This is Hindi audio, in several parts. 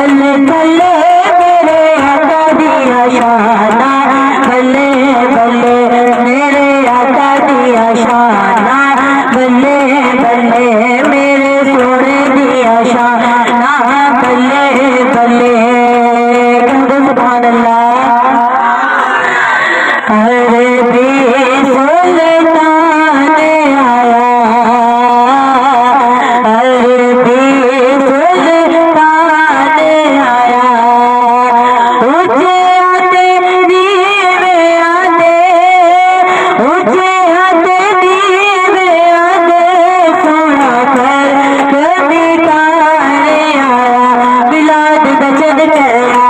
बल्ले बल्ले मेरे आका दिया शाना, बल्ले बल्ले मेरे आका दिया शाना, बल्ले बल्ले मेरे सोने दिया शाना, बल्ले बल्ले सुभान अल्लाह। अरे भी सुल्तान आया, अरे भी सुल्तान आया, ऊंचे आते दीवे आते, ऊंचे आते दीवे आते, सोना कर कभी काने आया, बिलाद बचन चढ़ा,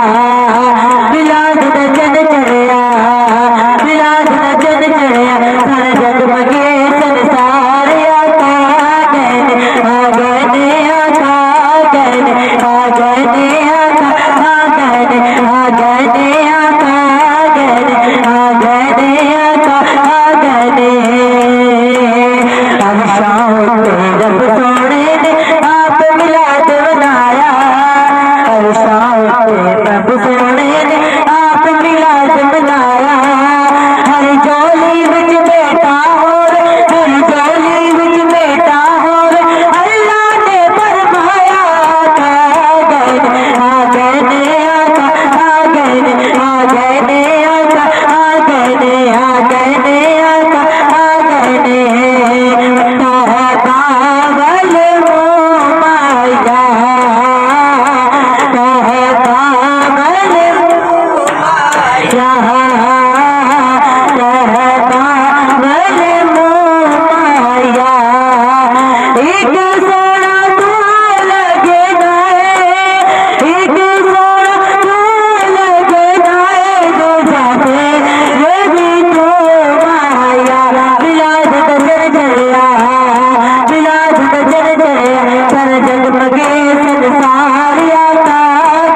बिलाद बचन चढ़ा, बिलाद बचन चढ़ा, सारा जगमगे संसार आका गए, आ गए आका गए, आ गए आका, आ गए, आ गए आका गए, आ गए आका, आ गए। अब शाम पे रब सोने ने आप मिलाद बनाया, अब शाम पे रब सोने ने आप मिलाद बनाया, हर जोली विच बेटा होर, हर जोली विच बेटा होर, अल्लाह ने फरमाया आ गए, आ गए आका, आ गए, आ गए आका, आ गए, आ गए आका, आ गए। कावल माया, कावल माया, माया, एक सोना तू लगे जाए, एक सोना तू लगे जाए, जो जाते ये भी तो माया, बिलाद बचन चढ़ा, बिलाद बचन चढ़ा, सर जगमगे संसार आका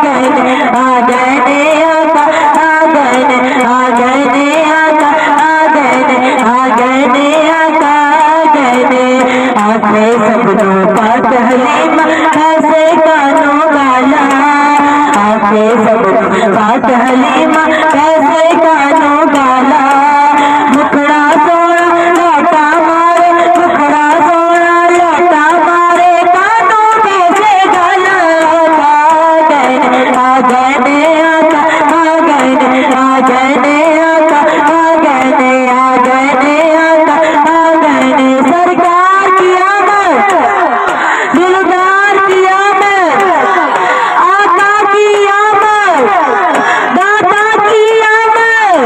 गए, आ गए आका, आ गए, आ गए आका, आ गए, आ गए आका गए। आंखें सबनों पाक हलीमा ऐसे कानों गाला, आंखें सबनों पाक हलीमा ऐसे कानों गाला, मुखड़ा सोना लौटा मारे, मुखड़ा सोना लौटा मारे, कानों में से गाला, आ गए, आ गए आका, आ गए, आ गए आका, आ गए, आ गए आका, आ गए। सरकार की आमद, दिलदार की आमद, आका की आमद, दाता की आमद,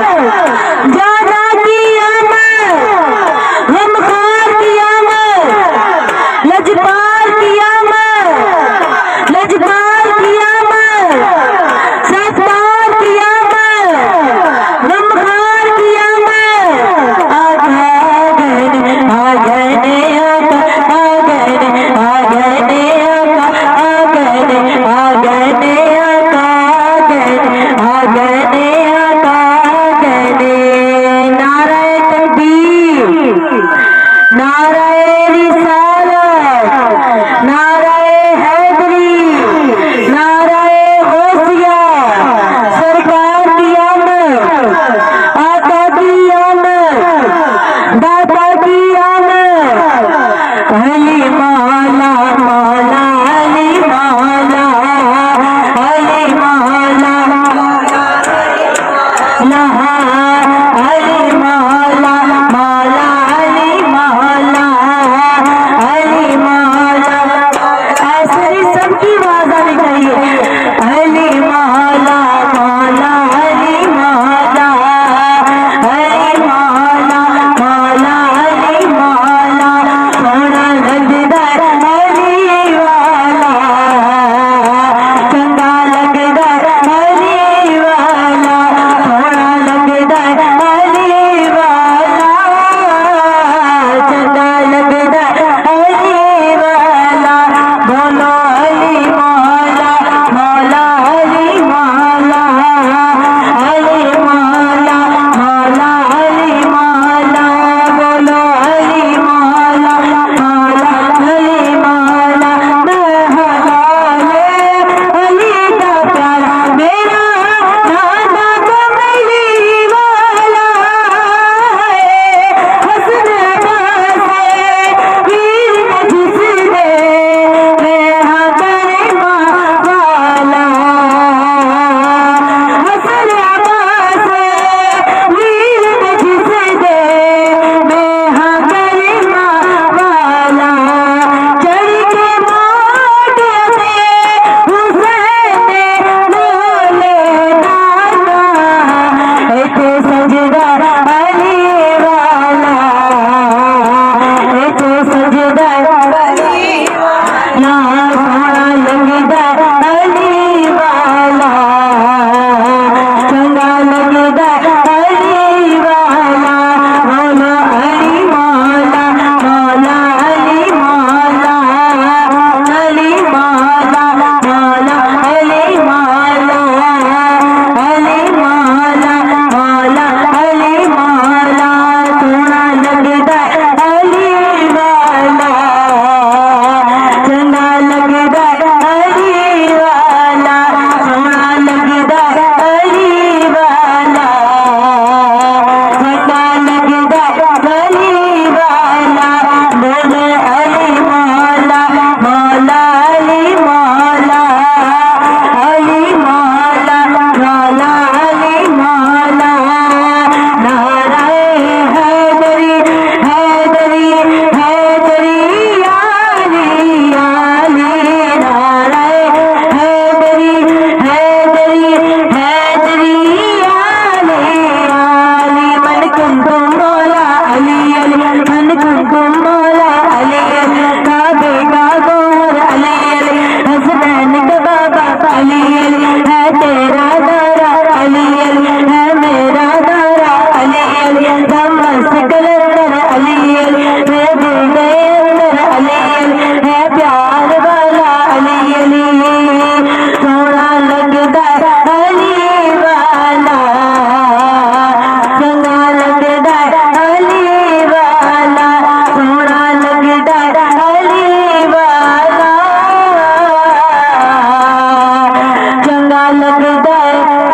लगदा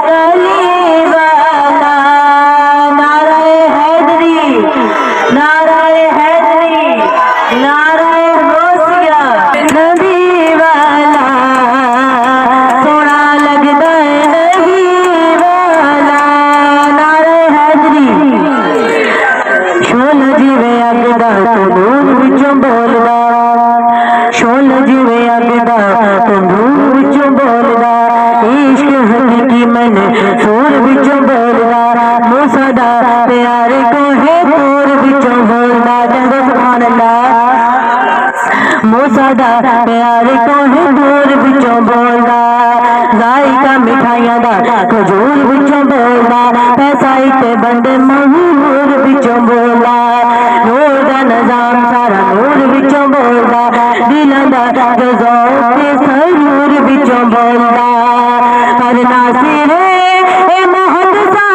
कली वाला। नाराए हैदरी, नाराए हैदरी, नाराए गौसिया, नबी वाला सोना लगदा नबी वाला। नाराए हैदरी। शोल जिवे अगदा तंदूर विचों बोलदा, शोल जिवे अगदा तंदूर विचों बोलदा, इश्क हकीकी मन सूर विचों बोलदा, मूसा दा प्यार को है दूर विचों बोलदा। कहंदे सुभान अल्लाह। मूसा दा प्यार को है दूर विचों बोलदा, जायका मिठाइयां दा खजूर विचों बोलदा, पैसा इते बंदे महूर विचों बोलदा, नूर दा निजाम सारा नूर विचों बोलदा, दिलां दा जज़ौक़ ते सरूर विचों बोलदा। पर नासिर ए मुहद्दिसा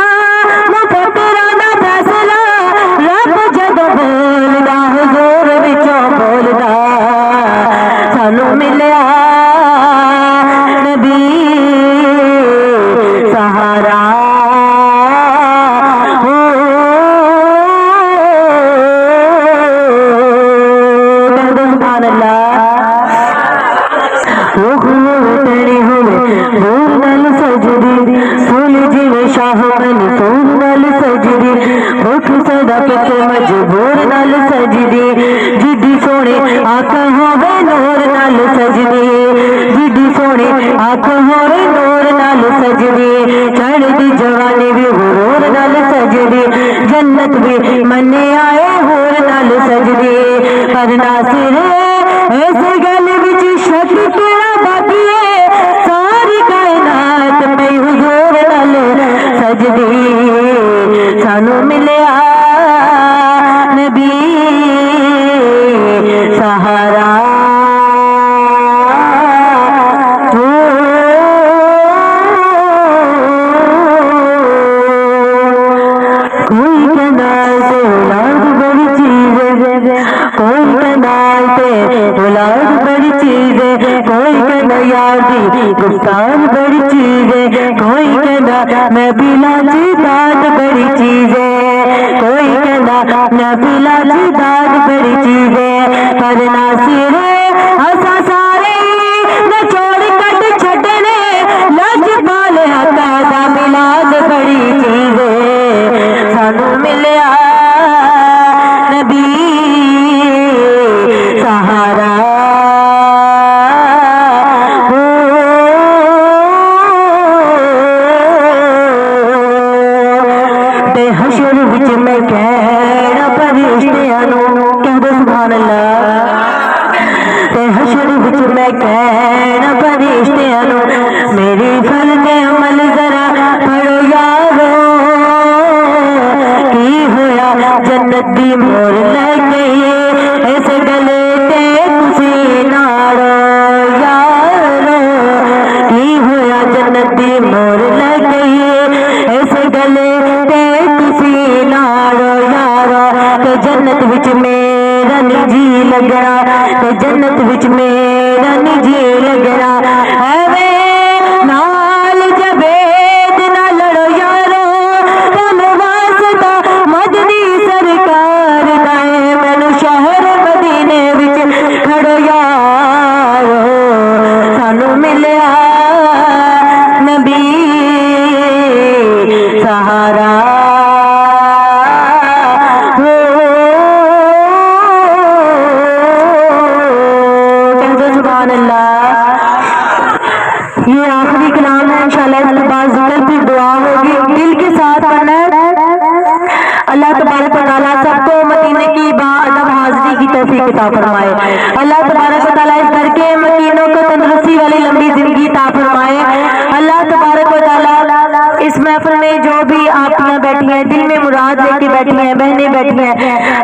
मुफक्किरां दा फैसला, रब जदों बोलदा हुजूर विचों बोलदा। सानू मिलिया नबी सहारा, मजबूर नाल सजदी, जिड्डी सोने आख होवे नूर नाल सजदी, जिड्डी सोने आख होवे नूर नाल सजदी, चढ़दी जवानी भी हुरूर नाल सजदी, जन्नत भी मन्ने आए हूर नाल सजदी। पर नासिर इस गल विच शक केड़ा बाकी है, सारी कायनात में हुजूर नाल सजदी। सानू मिलिया नबी सहारा, कोई कनाल से औलाद बड़ी चीज है, कोई कनाल से औलाद बड़ी चीज है, कोई कहना यादी गुफ्तान बड़ी चीज है, कोई कहना नबीला जी दाद बड़ी चीज है, कोई कहना नबीला जी दाद बड़ी चीज है। पर नासिर असा सारे न छोड़ कट छड़ने, लज पाले हका दा मिलाद बड़ी चीज है। सानू मिलिया नबी सहारा, हशर विच मैं कहना फरिश्तियां नू, कहदे सुभान अल्लाह। ते हशर विच मैं कहना फरिश्तियां नू, मेरी फल ते अमल जरा पढ़ो यारो, की होया जन्नत दी मोर लगे इस गले ते तुसी नारो यारो, की होया जन्नत दी मोर लगे इस गले ते तुसी नारो यारो। ते जन्नत विच मेरा निजी लगना, ते जन्नत विच मेरा निजी लगना, एवे नाल जबेद ना लड़ो यारो, तन वास्ता मदनी सरकार दाए, मैनू शहर मदीने विच खड़ो यारो। सानू मिलिया नबी सहारा, सुभान अल्लाह। ये आखिरी कलाम है, इंशाअल्लाह फिर दुआ होगी, दिल के साथ पढ़ना है। अल्लाह तबारक व तआला सबको मदीने की बाअदब हाजिरी की तौफीक अता फरमाए। अल्लाह तबारक व तआला इस घर के मकीनों को तंदुरुस्ती वाली लंबी जिंदगी अता फरमाए। अल्लाह तबारक व तआला इस महफिल में जो भी आपियां बैठी हैं, दिल में मुराद लेके बैठी हैं, बहनें बैठी हैं,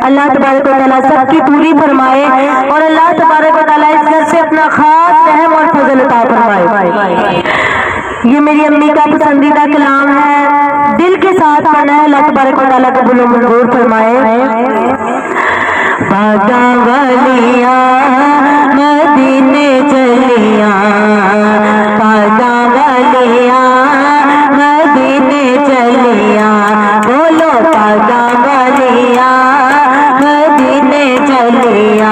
अल्लाह तबारक व तआला सबकी पूरी फरमाए, और अल्लाह तबारक व तआला इस घर से अपना खास रहम और फजल अता फरमाए। ये मेरी अम्मी का पसंदीदा कलाम है, दिल के साथ पढ़ना है। अल्लाह तबारक व तआला कबूल व मंजूर फरमाए। बागा वालियां मदीने चलियां, बागा वालिया मदीने चलिया बोलो पागा वालिया मदीने चलिया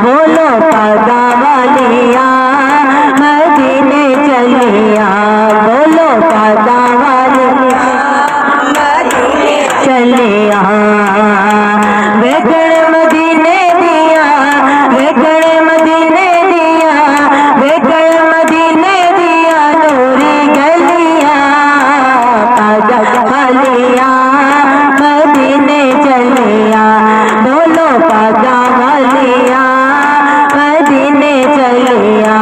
बोलो पागा वालिया मदीने चलिया बोलो पागा वालिया मदीने चलिया वेगड़ मदीने दिया वेगड़ मदीने दिया वेगड़ मदीने दिया नूरी गलिया पागा वालिया मदीने चलिया बोलो पागा वालिया मदीने चलिया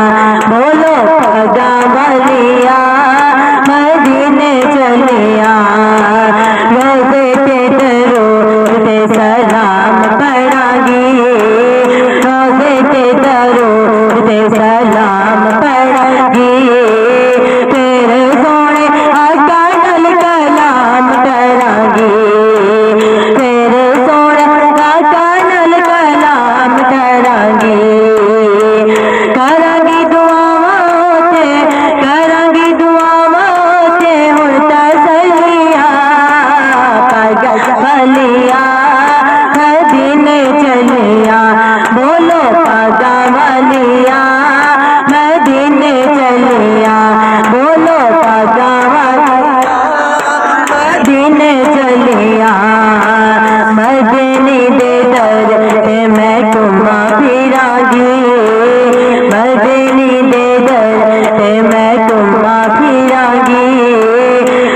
बोलो पागा वालिया मदीने चलिया रोज़े पे दरूद सलाम पढ़ांगी रोज़े पे दरूद सलाम पढ़ांगी तेरे सोने आका नल कलाम करांगी तेरे सोने आका नल कलाम करांगी करांगी दुआवां ते हुण तसल्लिया पागा वालिया मदीने चलिया बोलो पागा वालिया मदीने चलिया बोलो पागा वालिया मदीने चलिया मदीने दे दर पे मैं घुमा फिरांगी मदीने दे दर पे मैं घुमा फिरांगी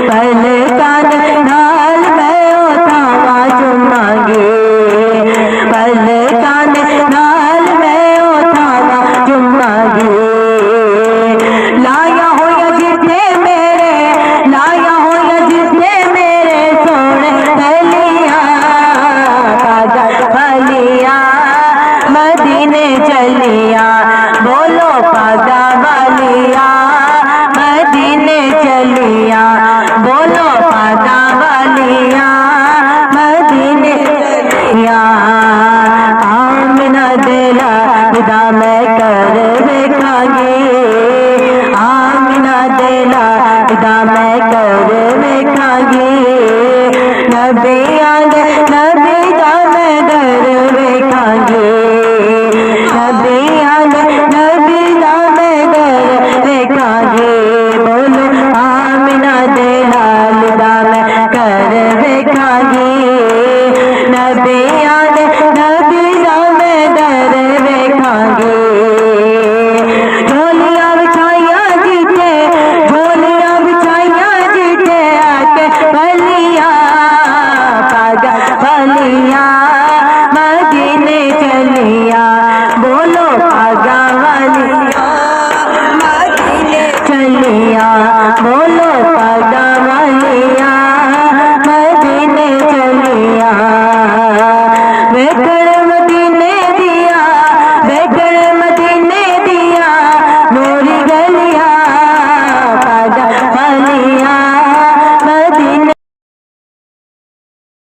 पल कान नाल मैं उठावा चुमांगी पल कान नाल मैं उठावा चुमांगी लाया होया जिथे मेरे सोने गलिया पागा वालिया मदीने चलिया बोलो पागा वालिया मदीने चलिया बोलो पागा वालिया मदीने चलिया आमिना दिला खुदा मैं कर देखांगी आमिना दिला खुदा मैं कर देखांगी नबी आंदे नबी दा मैं दर देखांगी